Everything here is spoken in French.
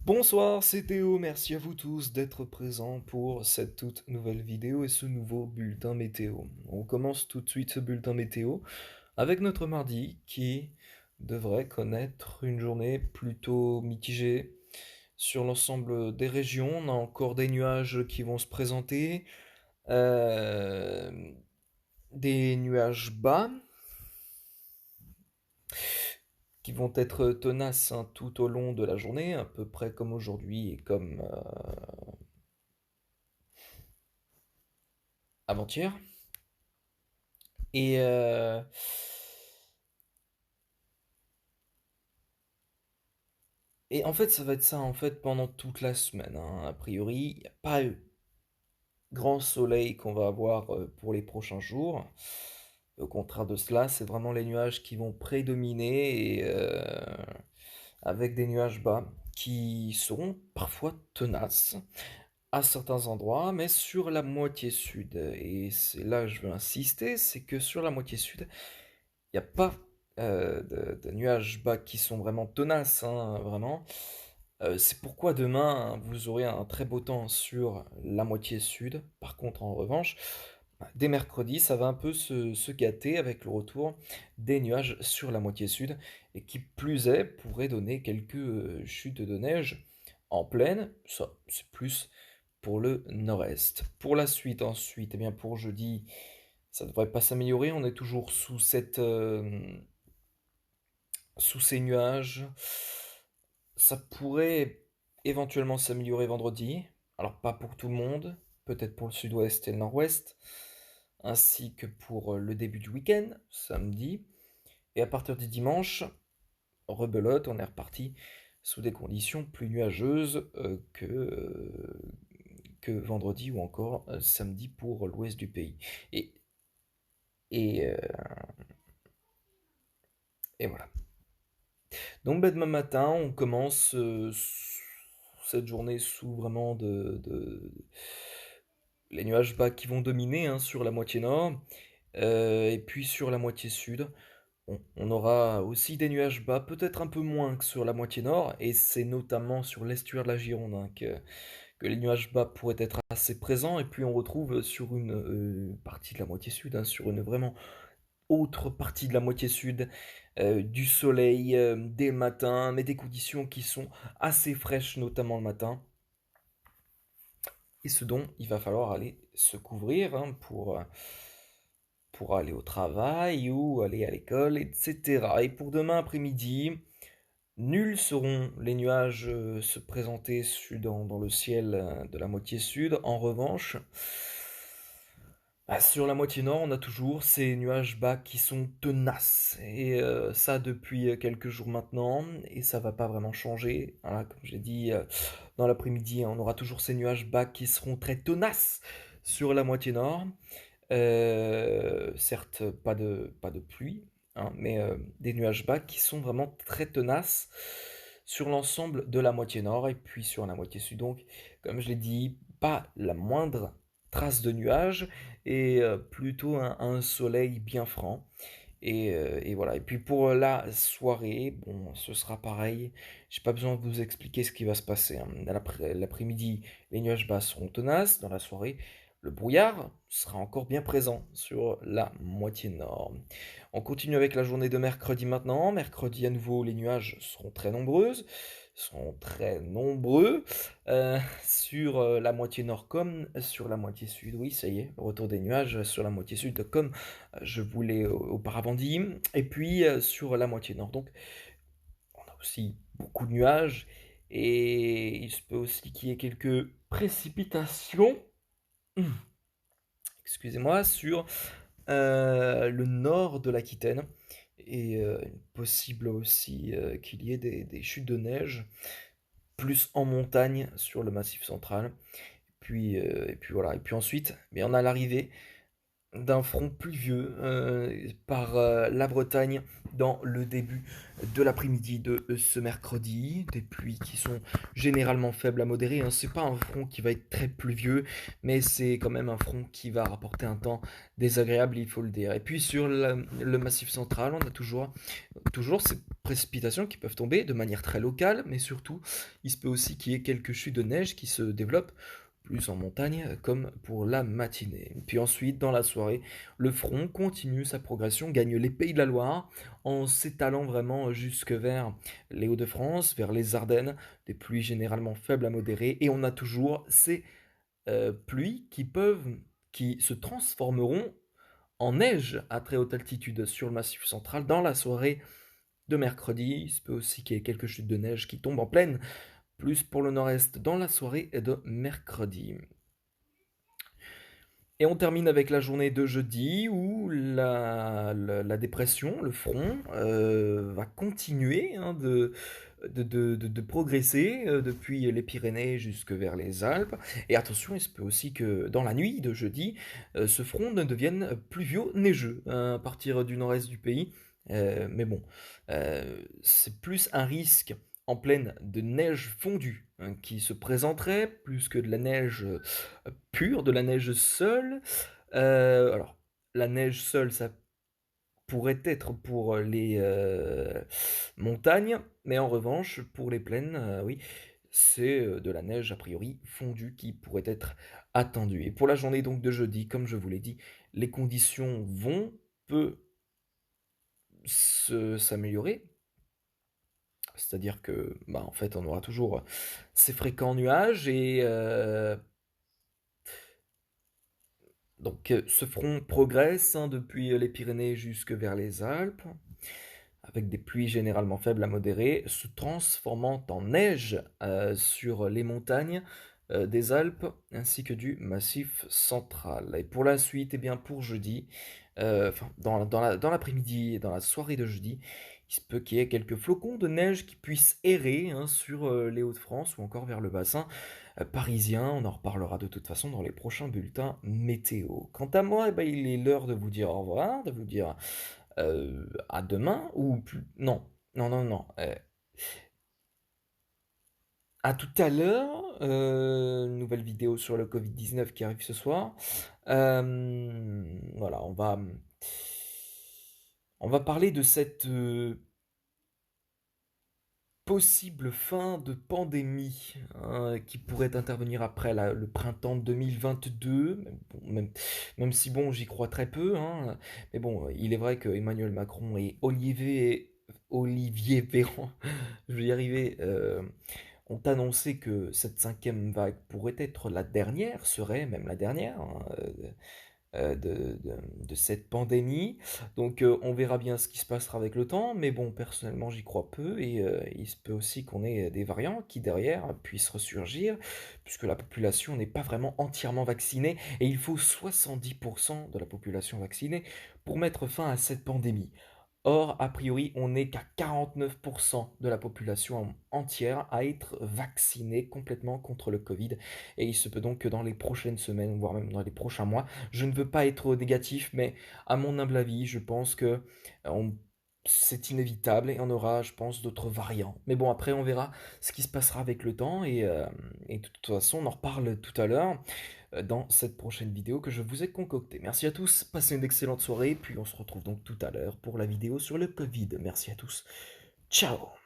Bonsoir, c'est Théo, merci à vous tous d'être présents pour cette toute nouvelle vidéo et ce nouveau bulletin météo. On commence tout de suite ce bulletin météo avec notre mardi qui devrait connaître une journée plutôt mitigée sur l'ensemble des régions. On a encore des nuages qui vont se présenter, euh, des nuages bas qui vont être tenaces tout au long de la journée, à peu près comme aujourd'hui et comme avant-hier. Et, euh, et en fait, ça va être ça en fait pendant toute la semaine, hein. A priori, il n'y a pas grand soleil qu'on va avoir pour les prochains jours. Au contraire de cela, c'est vraiment les nuages qui vont prédominer avec des nuages bas qui seront parfois tenaces à certains endroits, mais sur la moitié sud. Et c'est là que je veux insister, c'est que sur la moitié sud, il n'y a pas de nuages bas qui sont vraiment tenaces, hein, vraiment. C'est pourquoi demain, vous aurez un très beau temps sur la moitié sud. Par contre, en revanche, dès mercredi, ça va un peu se gâter avec le retour des nuages sur la moitié sud, et qui plus est, pourrait donner quelques chutes de neige en plaine. Ça, c'est plus pour le nord-est. Pour la suite, ensuite, eh bien pour jeudi, ça ne devrait pas s'améliorer. On est toujours sous ces nuages. Ça pourrait éventuellement s'améliorer vendredi. Alors pas pour tout le monde, peut-être pour le sud-ouest et le nord-ouest, ainsi que pour le début du week-end, samedi. Et à partir du dimanche, rebelote, on est reparti sous des conditions plus nuageuses que vendredi ou encore samedi pour l'ouest du pays. Et, et, euh, et voilà. Donc demain matin, on commence cette journée sous vraiment les nuages bas qui vont dominer, hein, sur la moitié nord. Et puis sur la moitié sud, on aura aussi des nuages bas, peut-être un peu moins que sur la moitié nord, et c'est notamment sur l'estuaire de la Gironde, hein, que les nuages bas pourraient être assez présents, et puis on retrouve sur une partie de la moitié sud, hein, sur une vraiment autre partie de la moitié sud, du soleil dès le matin, mais des conditions qui sont assez fraîches, notamment le matin, et ce dont il va falloir aller se couvrir, hein, pour aller au travail ou aller à l'école, etc. Et pour demain après-midi, nuls seront les nuages se présenter dans le ciel de la moitié sud. En revanche, sur la moitié nord, on a toujours ces nuages bas qui sont tenaces. Et ça depuis quelques jours maintenant. Et ça va pas vraiment changer. Voilà, comme j'ai dit, dans l'après-midi, on aura toujours ces nuages bas qui seront très tenaces sur la moitié nord. Certes, pas de pluie, hein, mais des nuages bas qui sont vraiment très tenaces sur l'ensemble de la moitié nord et puis sur la moitié sud. Donc, comme je l'ai dit, pas la moindre trace de nuages et plutôt un soleil bien franc. Et voilà. Et puis pour la soirée, bon, ce sera pareil. J'ai pas besoin de vous expliquer ce qui va se passer, hein. L'après-midi, les nuages bas seront tenaces. Dans la soirée, le brouillard sera encore bien présent sur la moitié nord. On continue avec la journée de mercredi maintenant. Mercredi, à nouveau, les nuages seront très nombreux sur la moitié nord comme sur la moitié sud. Oui, ça y est, le retour des nuages sur la moitié sud comme je vous l'ai auparavant dit. Et puis sur la moitié nord, donc on a aussi beaucoup de nuages et il se peut aussi qu'il y ait quelques précipitations, excusez-moi, sur le nord de l'Aquitaine. Et possible aussi qu'il y ait des chutes de neige, plus en montagne sur le massif central. Et puis voilà. Et puis ensuite, mais on a l'arrivée d'un front pluvieux par la Bretagne dans le début de l'après-midi de ce mercredi. Des pluies qui sont généralement faibles à modérées, hein. C'est pas un front qui va être très pluvieux, mais c'est quand même un front qui va rapporter un temps désagréable, il faut le dire. Et puis sur le massif central, on a toujours ces précipitations qui peuvent tomber de manière très locale, mais surtout, il se peut aussi qu'il y ait quelques chutes de neige qui se développent plus en montagne, comme pour la matinée. Puis ensuite, dans la soirée, le front continue sa progression, gagne les Pays de la Loire, en s'étalant vraiment jusque vers les Hauts-de-France, vers les Ardennes, des pluies généralement faibles à modérées, et on a toujours ces pluies qui se transformeront en neige à très haute altitude sur le massif central dans la soirée de mercredi. Il se peut aussi qu'il y ait quelques chutes de neige qui tombent en pleine, plus pour le nord-est dans la soirée de mercredi. Et on termine avec la journée de jeudi où la dépression, le front, va continuer hein, de progresser depuis les Pyrénées jusque vers les Alpes. Et attention, il se peut aussi que dans la nuit de jeudi, ce front ne devienne pluvio-neigeux hein, à partir du nord-est du pays. Mais bon, c'est plus un risque en pleine de neige fondue hein, qui se présenterait plus que de la neige pure, de la neige seule. Alors, la neige seule, ça pourrait être pour les montagnes, mais en revanche, pour les plaines, oui, c'est de la neige a priori fondue qui pourrait être attendue. Et pour la journée donc de jeudi, comme je vous l'ai dit, les conditions vont peu s'améliorer. C'est-à-dire que, bah, en fait, on aura toujours ces fréquents nuages et donc ce front progresse hein, depuis les Pyrénées jusque vers les Alpes, avec des pluies généralement faibles à modérées, se transformant en neige sur les montagnes des Alpes ainsi que du Massif central. Et pour la suite, eh bien pour jeudi, enfin dans l'après-midi et dans la soirée de jeudi, il se peut qu'il y ait quelques flocons de neige qui puissent errer hein, sur les Hauts-de-France ou encore vers le bassin parisien. On en reparlera de toute façon dans les prochains bulletins météo. Quant à moi, eh ben, il est l'heure de vous dire au revoir, de vous dire à demain ou plus... Non, non, non, non. À tout à l'heure. Nouvelle vidéo sur le Covid-19 qui arrive ce soir. Voilà, on va parler de cette possible fin de pandémie hein, qui pourrait intervenir après le printemps 2022, même si bon, j'y crois très peu, hein, mais bon, il est vrai que Emmanuel Macron et Olivier Véran, je vais y arriver, ont annoncé que cette cinquième vague pourrait être la dernière, serait même la dernière, hein, de cette pandémie. Donc on verra bien ce qui se passera avec le temps, mais bon, personnellement j'y crois peu, et il se peut aussi qu'on ait des variants qui derrière puissent ressurgir, puisque la population n'est pas vraiment entièrement vaccinée, et il faut 70% de la population vaccinée pour mettre fin à cette pandémie. Or, a priori, on n'est qu'à 49% de la population entière à être vaccinée complètement contre le Covid. Et il se peut donc que dans les prochaines semaines, voire même dans les prochains mois, je ne veux pas être négatif, mais à mon humble avis, je pense que on- c'est inévitable et on aura, je pense, d'autres variants. Mais bon, après, on verra ce qui se passera avec le temps et de toute façon, on en reparle tout à l'heure dans cette prochaine vidéo que je vous ai concoctée. Merci à tous, passez une excellente soirée, puis on se retrouve donc tout à l'heure pour la vidéo sur le Covid. Merci à tous, ciao!